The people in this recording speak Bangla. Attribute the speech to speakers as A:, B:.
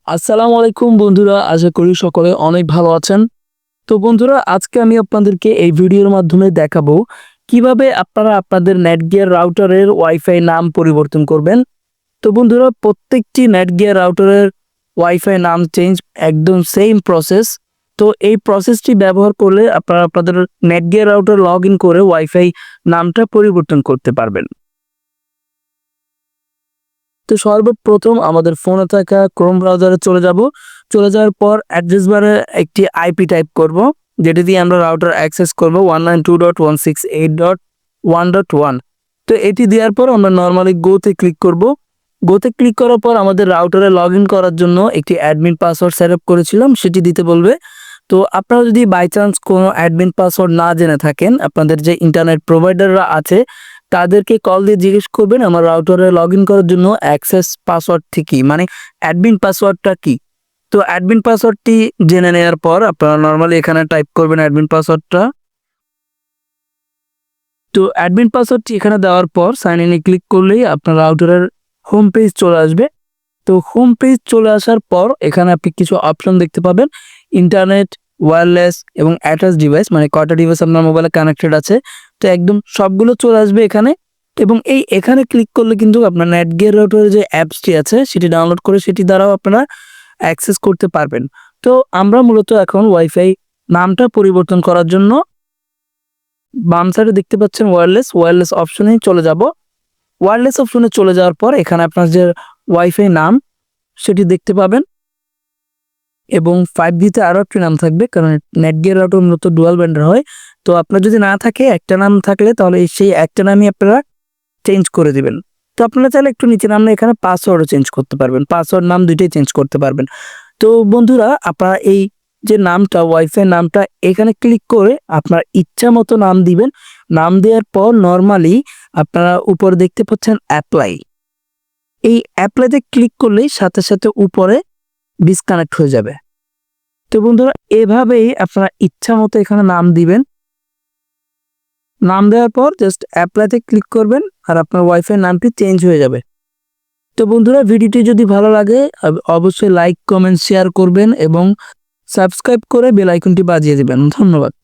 A: আসসালামু আলাইকুম বন্ধুরা, আশা করি সকলে অনেক ভালো আছেন। তো বন্ধুরা, আজকে আমি আপনাদেরকে এই ভিডিওর মাধ্যমে দেখাবো কিভাবে আপনারা আপনাদের নেটগিয়ার রাউটারের ওয়াইফাই নাম পরিবর্তন করবেন। তো বন্ধুরা, প্রত্যেকটি নেটগিয়ার রাউটারের ওয়াইফাই নাম চেঞ্জ একদম সেম প্রসেস। তো এই প্রসেসটি ব্যবহার করলে আপনারা আপনাদের নেটগিয়ার রাউটার লগ ইন করে ওয়াইফাই নামটা পরিবর্তন করতে পারবেন। তো সর্বপ্রথম আমাদের ফোনে থাকা ক্রোম ব্রাউজারে চলে যাওয়ার পর অ্যাড্রেস বারে একটি আইপি টাইপ করব, যেটা দিয়ে আমরা রাউটার অ্যাক্সেস করব 192.168.1.1। তো এটি দেওয়ার পর আমরা নর্মালি গোতে ক্লিক করব। গোতে ক্লিক করার পর আমাদের রাউটারে লগ ইন করার জন্য একটি অ্যাডমিন পাসওয়ার্ড সেট আপ করেছিলাম, সেটি দিতে বলবে। তো আপনারা যদি বাই চান্স কোনো অ্যাডমিন পাসওয়ার্ড না জেনে থাকেন, আপনাদের যে ইন্টারনেট প্রোভাইডাররা আছে তাদেরকে কল দিয়ে জিজ্ঞেস করবেন আমার রাউটারে লগ ইন করার জন্য অ্যাক্সেস পাসওয়ার্ডটি কি, মানে অ্যাডমিন পাসওয়ার্ডটা কি। তো অ্যাডমিন পাসওয়ার্ডটি জেনে নেওয়ার পর আপনারা নর্মালি এখানে টাইপ করবেন অ্যাডমিন পাসওয়ার্ডটা। তো অ্যাডমিন পাসওয়ার্ডটি এখানে দেওয়ার পর সাইন ইনে ক্লিক করলেই আপনার রাউটারের হোম পেজ চলে আসবে। তো হোম পেজ চলে আসার পর এখানে আপনি কিছু অপশন দেখতে পাবেন, ইন্টারনেট, ওয়্যারলেস এবং অ্যাটাচ ডিভাইস, মানে কয়টা ডিভাইস আপনার মোবাইলে কানেক্টেড আছে। তো একদম সবগুলো চলে আসবে এখানে, এবং এখানে ক্লিক করলে কিন্তু আপনার নেটগিয়ার রাউটারের যে অ্যাপসটি আছে সেটি ডাউনলোড করে সেটি দ্বারাও আপনারা অ্যাক্সেস করতে পারবেন। তো আমরা মূলত এখন ওয়াইফাই নামটা পরিবর্তন করার জন্য বাম সাইডে দেখতে পাচ্ছেন ওয়্যারলেস অপশনে চলে যাব। ওয়্যারলেস অপশনে চলে যাওয়ার পর এখানে আপনার যে ওয়াইফাই নাম সেটি দেখতে পাবেন, এবং 5G-তে আরও একটি নাম থাকবে, কারণ নেটগিয়ার রাউটার মূলত ডুয়াল ব্যান্ডের হয়। তো আপনার যদি না থাকে, একটা নাম থাকলে, তাহলে সেই একটা নামই আপনারা চেঞ্জ করে দিবেন। তো আপনারা চাইলে একটু নিচে নামলে এখানে পাসওয়ার্ডও চেঞ্জ করতে পারবেন, পাসওয়ার্ড নাম দুইটাই চেঞ্জ করতে পারবেন। তো বন্ধুরা, আপনারা এই যে নামটা, ওয়াইফাই নামটা, এখানে ক্লিক করে আপনার ইচ্ছা মতো নাম দিবেন। নাম দেওয়ার পর নর্মালি আপনারা উপরে দেখতে পাচ্ছেন অ্যাপ্লাই, এই অ্যাপ্লাইতে ক্লিক করলেই সাথে সাথে উপরে ডিসকানেক্ট হয়ে যাবে। তো বন্ধুরা, এভাবেই আপনারা ইচ্ছা মতো এখানে নাম দিবেন। নাম দেওয়ার পর জাস্ট অ্যাপ্লাইতে ক্লিক করবেন আর আপনার ওয়াইফাই নামটি চেঞ্জ হয়ে যাবে। তো বন্ধুরা, ভিডিওটি যদি ভালো লাগে অবশ্যই লাইক, কমেন্ট, শেয়ার করবেন এবং সাবস্ক্রাইব করে বেল আইকনটি বাজিয়ে দিবেন। ধন্যবাদ।